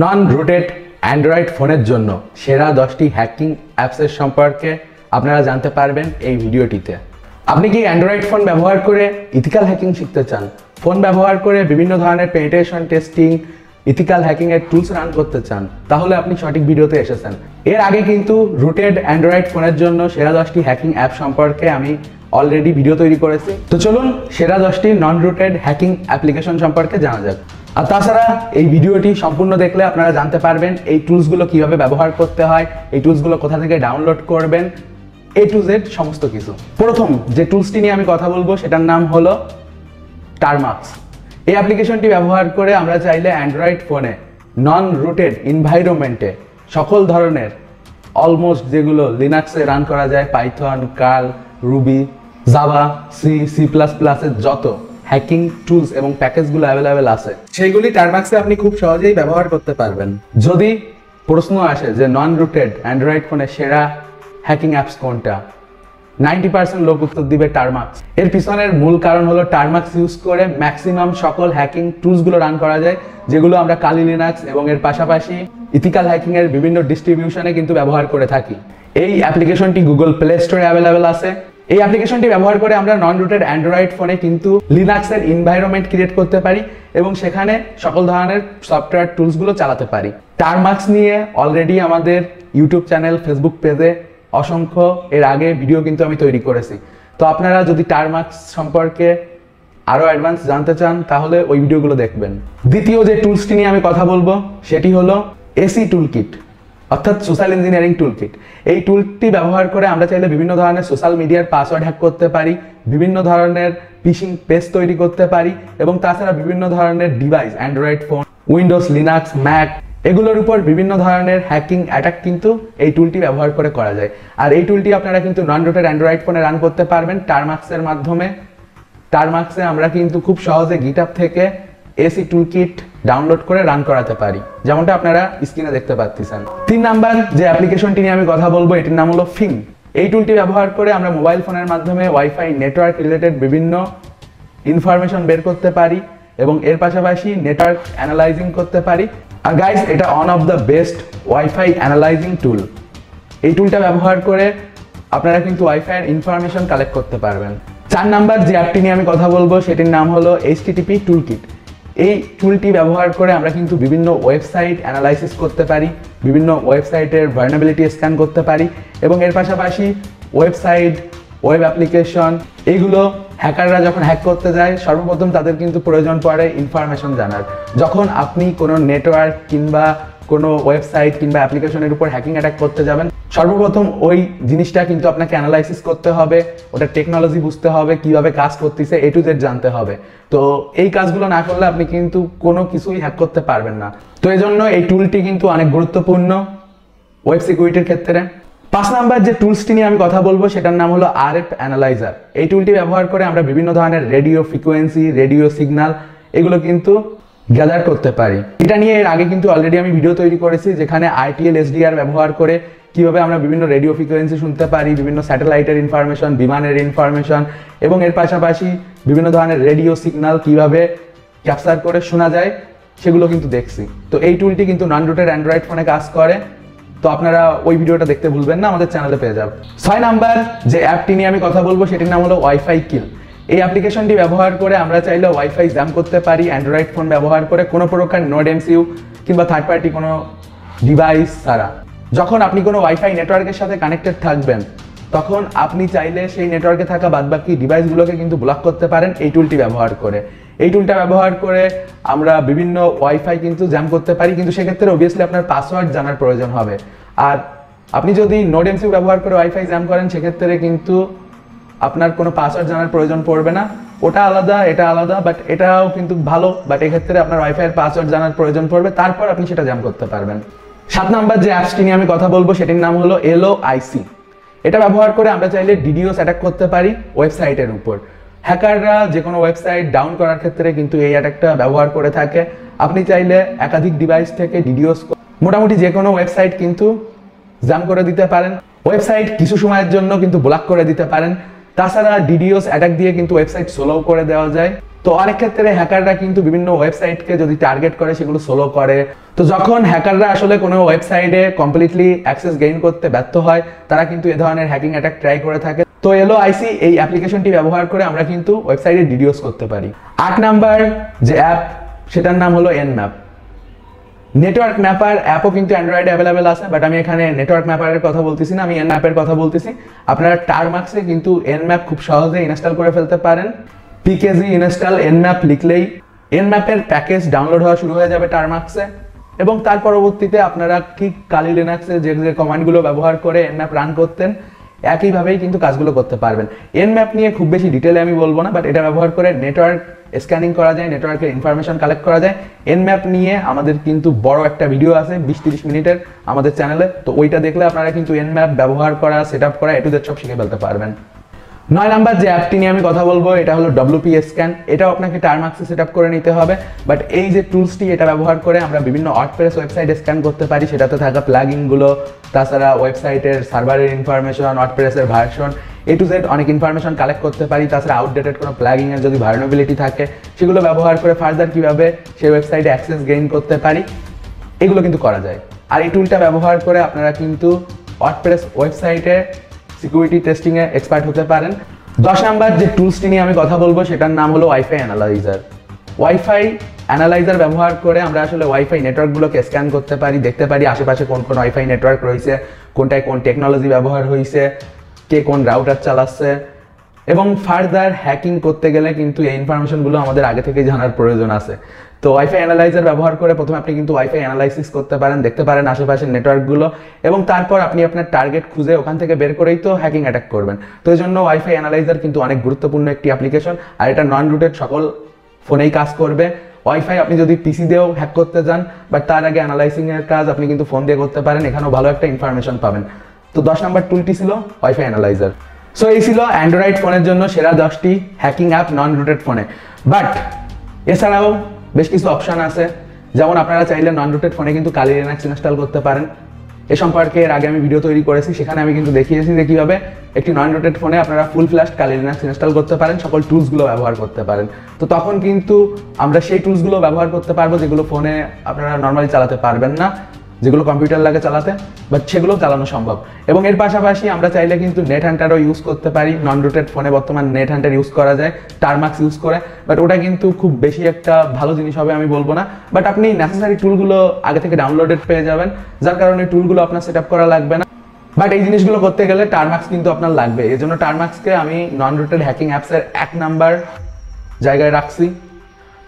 নন rooted Android ফোনের জন্য সেরা 10টি হ্যাকিং অ্যাপসের সম্পর্কে আপনারা জানতে পারবেন এই ভিডিওটিতে। আপনি কি অ্যান্ড্রয়েড ফোন ব্যবহার করে ইথিক্যাল হ্যাকিং শিখতে চান? ফোন ব্যবহার করে বিভিন্ন ধরনের পেনিট্রেশন টেস্টিং, ইথিক্যাল হ্যাকিং এর টুলস রান করতে চান? তাহলে আপনি সঠিক ভিডিওতে এসেছেন। এর আগে কিন্তু রুটেড অ্যান্ড্রয়েড ফোনের জন্য সেরা 10টি হ্যাকিং অ্যাপ সম্পর্কে আমি অলরেডি ভিডিও তৈরি করেছি। তো চলুন সেরা 10টি নন রুটেড হ্যাকিং অ্যাপ্লিকেশন সম্পর্কে জানা যাক। আর তাছাড়া এই ভিডিওটি সম্পূর্ণ দেখলে আপনারা জানতে পারবেন এই টুলসগুলো কিভাবে ব্যবহার করতে হয়, এই টুলসগুলো কোথা থেকে ডাউনলোড করবেন, A to Z সমস্ত কিছু। প্রথম যে টুলসটি নিয়ে আমি কথা বলবো সেটার নাম হলো টারমাক্স। এই অ্যাপ্লিকেশনটি ব্যবহার করে আমরা চাইলে অ্যান্ড্রয়েড ফোনে নন রুটেড এনভায়রনমেন্টে সকল ধরনের অলমোস্ট যেগুলো লিনাক্সে রান করা যায়, Python, curl, Ruby, Java, C plus প্লাসের যত হ্যাকিং টুলস এবং প্যাকেজগুলো অ্যাভেলেবেল আছে সেইগুলি টারমাক্সে আপনি খুব সহজেই ব্যবহার করতে পারবেন। যদি প্রশ্ন আসে যে নন রুটেড অ্যান্ড্রয়েড ফোনে সেরা হ্যাকিং অ্যাপস কোনটা, 90% লোক উত্তর দিবে টারমাক্স। এর পিছনের মূল কারণ হলো টারমাক্স ইউজ করে ম্যাক্সিমাম সকল হ্যাকিং টুলসগুলো রান করা যায়, যেগুলো আমরা কালি লিনাক্স এবং এর পাশাপাশি ইথিক্যাল হ্যাকিং এর বিভিন্ন ডিস্ট্রিবিউশনে কিন্তু ব্যবহার করে থাকি। এই অ্যাপ্লিকেশনটি গুগল প্লে স্টোরে অ্যাভেলেবেল আছে। এই অ্যাপ্লিকেশনটি ব্যবহার করে আমরা নন রুটেড অ্যান্ড্রয়েড ফোনে কিন্তু লিনাক্সের এনভায়রনমেন্ট ক্রিয়েট করতে পারি এবং সেখানে সকল ধরনের সফটওয়্যার টুলসগুলো চালাতে পারি। টারমাক্স নিয়ে অলরেডি আমাদের ইউটিউব চ্যানেল, ফেসবুক পেজে অসংখ্য এর আগে ভিডিও কিন্তু আমি তৈরি করেছি। তো আপনারা যদি টারমাক্স সম্পর্কে আরও অ্যাডভান্স জানতে চান তাহলে ওই ভিডিওগুলো দেখবেন। দ্বিতীয় যে টুলসটি নিয়ে আমি কথা বলবো সেটি হলো এসি টুলকিট, অর্থাৎ সোশ্যাল ইঞ্জিনিয়ারিং টুলকিট। এই টুলটি ব্যবহার করে আমরা চাইলে বিভিন্ন ধরনের সোশ্যাল মিডিয়ার পাসওয়ার্ড হ্যাক করতে পারি, বিভিন্ন ধরনের ফিশিং পেজ তৈরি করতে পারি এবং তাছাড়া বিভিন্ন ধরনের device, Android phone, Windows, Linux, Mac, এগুলোর উপর বিভিন্ন ধরনের হ্যাকিং অ্যাটাক কিন্তু এই টুলটি ব্যবহার করে করা যায়। আর এই টুলটি আপনারা কিন্তু নন রুটেড অ্যান্ড্রয়েড ফোনে রান করতে পারবেন টারমাক্সের মাধ্যমে। টারমাক্সে আমরা কিন্তু খুব সহজে গিটহাব থেকে এসি টুলকিট ডাউনলোড করে রান করাতে পারি, যেমনটা আপনারা স্ক্রিনে দেখতে পাচ্ছেন। 3 নাম্বার যে অ্যাপ্লিকেশনটি নিয়ে আমি কথা বলবো এটির নাম হলো ফিং। এই টুলটি ব্যবহার করে আমরা মোবাইল ফোনের মাধ্যমে ওয়াইফাই নেটওয়ার্ক রিলেটেড বিভিন্ন ইনফরমেশন বের করতে পারি এবং এর পাশাপাশি নেটওয়ার্ক অ্যানালাইজিং করতে পারি। আর গাইস, এটা one of the best wifi analysing tool. এই টুলটা ব্যবহার করে আপনারা কিন্তু ওয়াইফাই এর ইনফরমেশন কালেক্ট করতে পারবেন। 4 নাম্বার যে অ্যাপটি নিয়ে আমি কথা বলবো সেটির নাম হলো HTTP টুলকিট। এই টুলটি ব্যবহার করে আমরা কিন্তু বিভিন্ন ওয়েবসাইট অ্যানালাইসিস করতে পারি, বিভিন্ন ওয়েবসাইটের ভালনারেবিলিটি স্ক্যান করতে পারি এবং এর পাশাপাশি ওয়েবসাইট, ওয়েব অ্যাপ্লিকেশন এগুলো হ্যাকাররা যখন হ্যাক করতে যায় সর্বপ্রথম তাদের কিন্তু প্রয়োজন পড়ে ইনফরমেশন জানার। যখন আপনি কোনো নেটওয়ার্ক কিংবা কোনো ওয়েবসাইট কিংবা অ্যাপ্লিকেশনের উপর হ্যাকিং অ্যাটাক করতে যাবেন, সর্বপ্রথম ওই জিনিসটা কিন্তু আপনাকে অ্যানালাইসিস করতে হবে, ওটা টেকনোলজি বুঝতে হবে, কিভাবে কাজ করতেছে A to Z জানতে হবে। তো এই কাজগুলো না করলে আপনি কিন্তু কোনো কিছুই হ্যাক করতে পারবেন না। তো এই জন্য এই টুলটি কিন্তু অনেক গুরুত্বপূর্ণ ওয়েব সিকিউরিটির ক্ষেত্রে। 5 নাম্বার যে টুলসটি নিয়ে আমি কথা বলবো সেটার নাম হলো RF অ্যানালাইজার। এই টুলটি ব্যবহার করে আমরা বিভিন্ন ধরনের রেডিও ফ্রিকোয়েন্সি, রেডিও সিগন্যাল এগুলো কিন্তু গ্যাদার করতে পারি। এটা নিয়ে এর আগে কিন্তু অলরেডি আমি ভিডিও তৈরি করেছি, যেখানে ITL SDR ব্যবহার করে কিভাবে আমরা বিভিন্ন রেডিও ফ্রিকোয়েন্সি শুনতে পারি, বিভিন্ন স্যাটেলাইটের ইনফরমেশন, বিমানের ইনফরমেশন এবং এর পাশাপাশি বিভিন্ন ধরনের রেডিও সিগন্যাল কিভাবে ক্যাপচার করে শোনা যায় সেগুলো কিন্তু দেখছি। তো এই টুলটি কিন্তু নন রুটেড অ্যান্ড্রয়েড ফোনে কাজ করে। তো আপনারা ওই ভিডিওটা দেখতে ভুলবেন না, আমাদের চ্যানেলে পেয়ে যাবেন। 6 নাম্বার যে অ্যাপটি নিয়ে আমি কথা বলবো সেটির নাম হলো ওয়াইফাই কিল। এই অ্যাপ্লিকেশনটি ব্যবহার করে আমরা চাইলে ওয়াইফাই জ্যাম করতে পারি অ্যান্ড্রয়েড ফোন ব্যবহার করে, কোনো প্রকার নোড MCU কিংবা থার্ড পার্টি কোনো ডিভাইস ছাড়া। যখন আপনি কোনো ওয়াইফাই নেটওয়ার্কের সাথে কানেক্টেড থাকবেন তখন আপনি চাইলে সেই নেটওয়ার্কে থাকা বাদবাকি ডিভাইসগুলোকে কিন্তু ব্লক করতে পারেন এই টুলটি ব্যবহার করে। এই টুলটা ব্যবহার করে আমরা বিভিন্ন ওয়াইফাই কিন্তু জ্যাম করতে পারি, কিন্তু সেক্ষেত্রে অবভিয়াসলি আপনার পাসওয়ার্ড জানার প্রয়োজন হবে। আর আপনি যদি নোড MCU ব্যবহার করে ওয়াইফাই জ্যাম করেন সেক্ষেত্রে কিন্তু আপনার কোনো পাসওয়ার্ড জানার প্রয়োজন পড়বে না। ওটা আলাদা, এটা আলাদা, বাট এটাও কিন্তু ভালো। বাট এক্ষেত্রে আপনার ওয়াইফাইয়ের পাসওয়ার্ড জানার প্রয়োজন পড়বে, তারপর আপনি সেটা জ্যাম করতে পারবেন। 7 নাম্বার যে অ্যাপসটি নিয়ে আমি কথা বলবো সেটির নাম হলো LOIC। এটা ব্যবহার করে আমরা চাইলে DDoS অ্যাটাক করতে পারি ওয়েবসাইটের উপর। হ্যাকাররা যে কোনো ওয়েবসাইট ডাউন করার ক্ষেত্রে কিন্তু এই অ্যাটাকটা ব্যবহার করে থাকে। আপনি চাইলে একাধিক ডিভাইস থেকে DDoS মোটামুটি যে কোনো ওয়েবসাইট কিন্তু জ্যাম করে দিতে পারেন, ওয়েবসাইট কিছু সময়ের জন্য কিন্তু ব্লক করে দিতে পারেন। তাছাড়া DDoS অ্যাটাক দিয়ে কিন্তু ওয়েবসাইট স্লো করে দেওয়া যায়। তো অনেক ক্ষেত্রে হ্যাকাররা কিন্তু বিভিন্ন ওয়েবসাইটকে যদি টার্গেট করে সেগুলো স্লো করে। তো যখন হ্যাকাররা আসলে কোনো ওয়েবসাইটে কমপ্লিটলি অ্যাক্সেস গেইন করতে ব্যর্থ হয়, তারা কিন্তু এ ধরনের হ্যাকিং অ্যাটাক ট্রাই করে থাকে। তো এলওআইসি এই অ্যাপ্লিকেশনটি ব্যবহার করে আমরা কিন্তু ওয়েবসাইটে ডিডিওস করতে পারি। 8 নাম্বার যে অ্যাপ সেটার নাম হলো এনম্যাপ। নেটওয়ার্ক ম্যাপার অ্যাপও কিন্তু অ্যান্ড্রয়েডে অ্যাভেলেবেল আছে, বাট আমি এখানে নেটওয়ার্ক ম্যাপারের কথা বলতেছি না, আমি এনম্যাপের কথা বলতেছি। আপনারা টারমাক্সে কিন্তু এনম্যাপ খুব সহজে ইনস্টল করে ফেলতে পারেন। পিকেজি ইনস্টল এনম্যাপ লিখলেই এনম্যাপের প্যাকেজ ডাউনলোড হওয়া শুরু হয়ে যাবে টারমাক্সে, এবং তার পরবর্তীতে আপনারা ঠিক কালি লিনাক্সে যে যে কমান্ডগুলো ব্যবহার করে এনম্যাপ রান করতেন একইভাবেই কিন্তু কাজগুলো করতে পারবেন। এনম্যাপ নিয়ে খুব বেশি ডিটেলে আমি বলবো না, বাট এটা ব্যবহার করে নেটওয়ার্ক স্ক্যানিং করা যায়, নেটওয়ার্কের ইনফরমেশন কালেক্ট করা যায়। এনম্যাপ নিয়ে আমাদের কিন্তু বড় একটা ভিডিও আছে 20-30 মিনিটের আমাদের চ্যানেলে, তো ওইটা দেখলে আপনারা কিন্তু এনম্যাপ ব্যবহার করা, সেট আপ করা, A to Z সব শিখে ফেলতে পারবেন। 9 নাম্বার যে অ্যাপটি নিয়ে আমি কথা বলবো এটা হলো WP স্ক্যান। এটাও আপনাকে টারমাক্সে সেট আপ করে নিতে হবে, বাট এই যে টুলসটি এটা ব্যবহার করে আমরা বিভিন্ন ওয়ার্ডপ্রেস ওয়েবসাইটে স্ক্যান করতে পারি, সেটাতে থাকা প্লাগইনগুলো, তাছাড়া ওয়েবসাইটের সার্ভারের ইনফরমেশন, ওয়ার্ডপ্রেসের ভার্সন, A to Z অনেক ইনফরমেশন কালেক্ট করতে পারি। তাছাড়া আউটডেটেড কোনো প্লাগইনের যদি ভালনারেবিলিটি থাকে সেগুলো ব্যবহার করে ফার্দার কিভাবে সেই ওয়েবসাইটে অ্যাক্সেস গেইন করতে পারি এগুলো কিন্তু করা যায়। আর এই টুলটা ব্যবহার করে আপনারা কিন্তু ওয়ার্ডপ্রেস ওয়েবসাইটে সিকিউরিটি টেস্টিংয়ে এক্সপার্ট হতে পারেন। 10 নাম্বার যে টুলসটি নিয়ে আমি কথা বলবো সেটার নাম হলো ওয়াইফাই অ্যানালাইজার। ওয়াইফাই অ্যানালাইজার ব্যবহার করে আমরা আসলে ওয়াইফাই নেটওয়ার্কগুলোকে স্ক্যান করতে পারি, দেখতে পারি আশেপাশে কোন কোন ওয়াইফাই নেটওয়ার্ক রয়েছে, কোনটায় কোন টেকনোলজি ব্যবহার হয়েছে, কে কোন রাউটার চালাচ্ছে, এবং ফার্দার হ্যাকিং করতে গেলে কিন্তু এই ইনফরমেশনগুলো আমাদের আগে থেকেই জানার প্রয়োজন আছে। তো ওয়াইফাই অ্যানালাইজার ব্যবহার করে প্রথমে আপনি কিন্তু ওয়াইফাই অ্যানালাইসিস করতে পারেন, দেখতে পারেন আশেপাশের নেটওয়ার্কগুলো, এবং তারপর আপনি আপনার টার্গেট খুঁজে ওখান থেকে বের করেই তো হ্যাকিং অ্যাটাক করবেন। তো এই জন্য ওয়াইফাই অ্যানালাইজার কিন্তু অনেক গুরুত্বপূর্ণ একটি অ্যাপ্লিকেশন, আর এটা নন রুটেড সকল ফোনেই কাজ করবে। ওয়াইফাই আপনি যদি পিসি দিয়েও হ্যাক করতে যান, বাট তার আগে অ্যানালাইসিং এর কাজ আপনি কিন্তু ফোন দিয়ে করতে পারেন, এখানেও ভালো একটা ইনফরমেশন পাবেন। তো 10 নাম্বার টুলটি ছিল ওয়াইফাই অ্যানালাইজার। সো এই ছিল অ্যান্ড্রয়েড ফোনের জন্য সেরা 10টি হ্যাকিং অ্যাপ নন রুটেড ফোনে। বাট এছাড়াও বেশ কিছু অপশন আছে, যেমন আপনারা চাইলে নন রুটেড ফোনে কিন্তু কালি লিনাক্স ইনস্টল করতে পারেন। এ সম্পর্কে এর আগে আমি ভিডিও তৈরি করেছি, সেখানে আমি কিন্তু দেখিয়েছি যে কীভাবে একটি নন রুটেড ফোনে আপনারা ফুল ফ্ল্যাশ কালি লিনাক্স ইনস্টল করতে পারেন, সকল টুলসগুলো ব্যবহার করতে পারেন। তো তখন কিন্তু আমরা সেই টুলসগুলো ব্যবহার করতে পারবো যেগুলো ফোনে আপনারা নর্মালি চালাতে পারবেন না, যেগুলো কম্পিউটার লাগে চালাতে, বাট সেগুলো চালানো সম্ভব। এবং এর পাশাপাশি আমরা চাইলে কিন্তু নেট হান্টারও ইউজ করতে পারি। নন রুটেড ফোনে বর্তমান নেট হান্টার ইউজ করা যায় টারমাক্স ইউজ করে, বাট ওটা কিন্তু খুব বেশি একটা ভালো জিনিস হবে আমি বলবো না, বাট আপনি নেসেসারি টুলগুলো আগে থেকে ডাউনলোডেড পেয়ে যাবেন, যার কারণে টুলগুলো আপনার সেট আপ করা লাগবে না। বাট এই জিনিসগুলো করতে গেলে টারমাক্স কিন্তু আপনার লাগবে, এই জন্য টারমাক্সকে আমি নন রুটেড হ্যাকিং অ্যাপসের 1 নাম্বার জায়গায় রাখছি।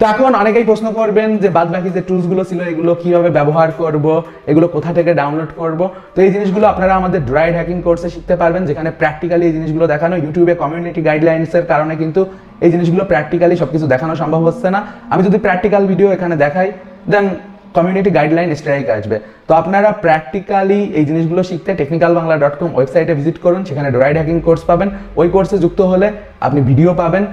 তো এখন অনেকেই প্রশ্ন করবেন যে বাদ বাকি যে টুলসগুলো ছিল এগুলো কিভাবে ব্যবহার করব, এগুলো কোথা থেকে ডাউনলোড করব। তো এই জিনিসগুলো আপনারা আমাদের ড্রয়েড হ্যাকিং কোর্সে শিখতে পারবেন, যেখানে প্র্যাকটিক্যালি এই জিনিসগুলো দেখানো। ইউটিউবে কমিউনিটি গাইডলাইন্সের কারণে কিন্তু এই জিনিসগুলো প্র্যাকটিক্যালি সবকিছু দেখানো সম্ভব হচ্ছে না। আমি যদি প্র্যাকটিক্যাল ভিডিও এখানে দেখাই দেন কমিউনিটি গাইডলাইন স্ট্রাইক আসবে। তো আপনারা প্র্যাকটিক্যালি এই জিনিসগুলো শিখতে technicalbangla.com ওয়েবসাইটে ভিজিট করুন, সেখানে ড্রয়েড হ্যাকিং কোর্স পাবেন। ওই কোর্সে যুক্ত হলে আপনি ভিডিও পাবেন,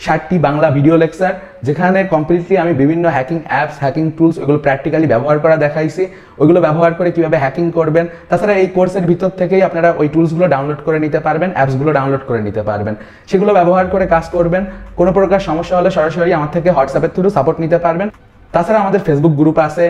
60টি বাংলা ভিডিও লেকচার, যেখানে কমপ্লিটলি আমি বিভিন্ন হ্যাকিং অ্যাপস, হ্যাকিং টুলস ওগুলো প্র্যাকটিক্যালি ব্যবহার করা দেখাইছি, ওইগুলো ব্যবহার করে কিভাবে হ্যাকিং করবেন। তাছাড়া এই কোর্সের ভিতর থেকেই আপনারা ওই টুলসগুলো ডাউনলোড করে নিতে পারবেন, অ্যাপসগুলো ডাউনলোড করে নিতে পারবেন, সেগুলো ব্যবহার করে কাজ করবেন। কোনো প্রকার সমস্যা হলে সরাসরি আমার থেকে হোয়াটসঅ্যাপের থ্রু সাপোর্ট নিতে পারবেন। তাছাড়া আমাদের ফেসবুক গ্রুপ আছে,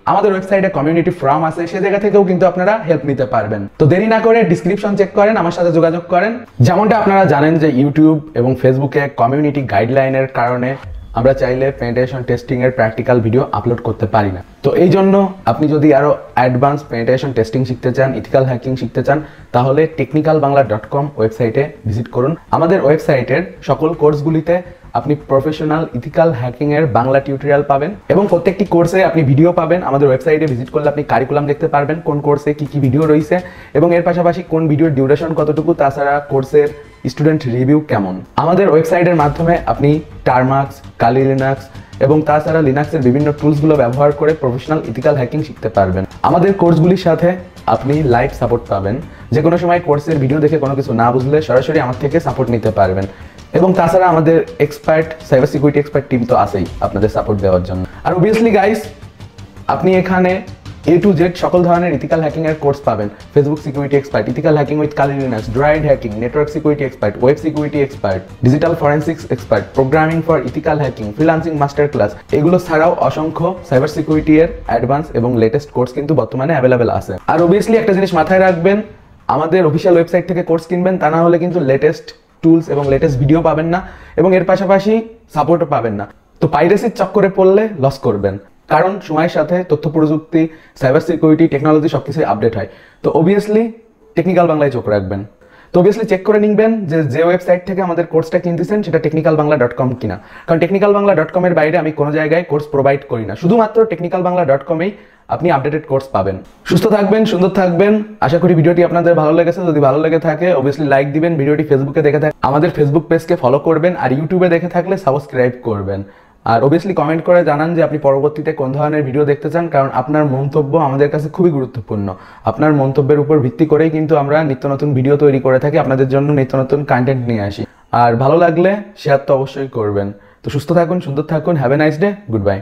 আমাদের ওয়েবসাইটে কমিউনিটি ফোরাম আছে, সেই জায়গা থেকেও কিন্তু আপনারা হেল্প নিতে পারবেন। তো দেরি না করে ডিসক্রিপশন চেক করেন, আমার সাথে যোগাযোগ করেন। যেমনটা আপনারা জানেন যে ইউটিউব এবং ফেসবুকে কমিউনিটি গাইডলাইনের কারণে আমরা চাইলে পেনিট্রেশন টেস্টিং এর প্র্যাকটিক্যাল ভিডিও আপলোড করতে পারি না। তো এই জন্য আপনি যদি আরো অ্যাডভান্স পেনিট্রেশন টেস্টিং শিখতে চান, ইথিক্যাল হ্যাকিং শিখতে চান, তাহলে technicalbangla.com ওয়েবসাইটে ভিজিট করুন। আমাদের ওয়েবসাইটের সকল কোর্সগুলিতে আপনি প্রফেশনাল ইথিক্যাল হ্যাকিং এর বাংলা টিউটোরিয়াল পাবেন, এবং প্রত্যেকটি কোর্সে আপনি ভিডিও পাবেন। আমাদের ওয়েবসাইটে ভিজিট করলে আপনি কারিকুলাম দেখতে পারবেন, কোন কোর্সে কি কি ভিডিও রয়েছে, এবং এর পাশাপাশি কোন ভিডিওর ডিউরেশন কতটুকু, তাছাড়া কোর্সের স্টুডেন্ট রিভিউ কেমন। আমাদের ওয়েবসাইটের মাধ্যমে আপনি টারমাক্স, কালি লিনাক্স এবং তাছাড়া লিনাক্সের বিভিন্ন টুলসগুলো ব্যবহার করে প্রফেশনাল ইথিক্যাল হ্যাকিং শিখতে পারবেন। আমাদের কোর্সগুলির সাথে আপনি লাইভ সাপোর্ট পাবেন, যে কোনো সময় কোর্সের ভিডিও দেখে কোনো কিছু না বুঝলে সরাসরি আমার থেকে সাপোর্ট নিতে পারবেন। এবং তাছাড়া আমাদের expert cyber security expert team তো আছেই আপনাদের সাপোর্ট দেওয়ার জন্য। আর অবভিয়াসলি গাইস, আপনি এখানে A to Z সকল ধরনের ইথিক্যাল হ্যাকিং এর কোর্স পাবেন। Facebook security expert, ethical hacking with Kali Linux, droid hacking, network security expert, web security expert, digital forensics expert, programming for ethical hacking, freelancing master class, এগুলো ছাড়াও অসংখ্য cyber security এর advance এবং latest course কিন্তু বর্তমানে available আছে। আর obviously একটা জিনিস মাথায় রাখবেন, আমাদের অফিসিয়াল ওয়েবসাইট থেকে কোর্স কিনবেন, তা না হলে কিন্তু লেটেস্ট টুলস এবং লেটেস্ট ভিডিও পাবেন না এবং এর পাশাপাশি সাপোর্টও পাবেন না। তো পাইরেসির চক্করে পড়লে লস করবেন, কারণ সময়ের সাথে তথ্য প্রযুক্তি, সাইবার সিকিউরিটি, টেকনোলজি সবকিছুই আপডেট হয়। তো অবভিয়াসলি টেকনিক্যাল বাংলায় চোখ রাখবেন। তো অবভিয়াসলি চেক করে নিবেন যে ওয়েবসাইট থেকে আমাদের কোর্সটা কিনতেছেন সেটা technicalbangla.com কিনা, কারণ technicalbangla.com এর বাইরে আমি কোনো জায়গায় কোর্স প্রোভাইড করি না, শুধুমাত্র technicalbangla.com-এই আপনি আপডেটেড কোর্স পাবেন। সুস্থ থাকবেন, সুন্দর থাকবেন। আশা করি ভিডিওটি আপনাদের ভালো লেগেছে। যদি ভালো লেগে থাকে অবভিয়াসলি লাইক দিবেন। ভিডিওটি ফেসবুকে দেখে থাকলে আমাদের ফেসবুক পেজকে ফলো করবেন, আর ইউটিউবে দেখে থাকলে সাবস্ক্রাইব করবেন। আর অবভিয়াসলি কমেন্ট করে জানান যে আপনি পরবর্তীতে কোন ধরনের ভিডিও দেখতে চান, কারণ আপনার মন্তব্য আমাদের কাছে খুবই গুরুত্বপূর্ণ। আপনার মন্তব্যের উপর ভিত্তি করেই কিন্তু আমরা নিত্য নতুন ভিডিও তৈরি করে থাকি, আপনাদের জন্য নিত্য নতুন কন্টেন্ট নিয়ে আসি। আর ভালো লাগলে শেয়ার তো অবশ্যই করবেন। তো সুস্থ থাকুন, সুন্দর থাকুন। Have a nice day, good bye.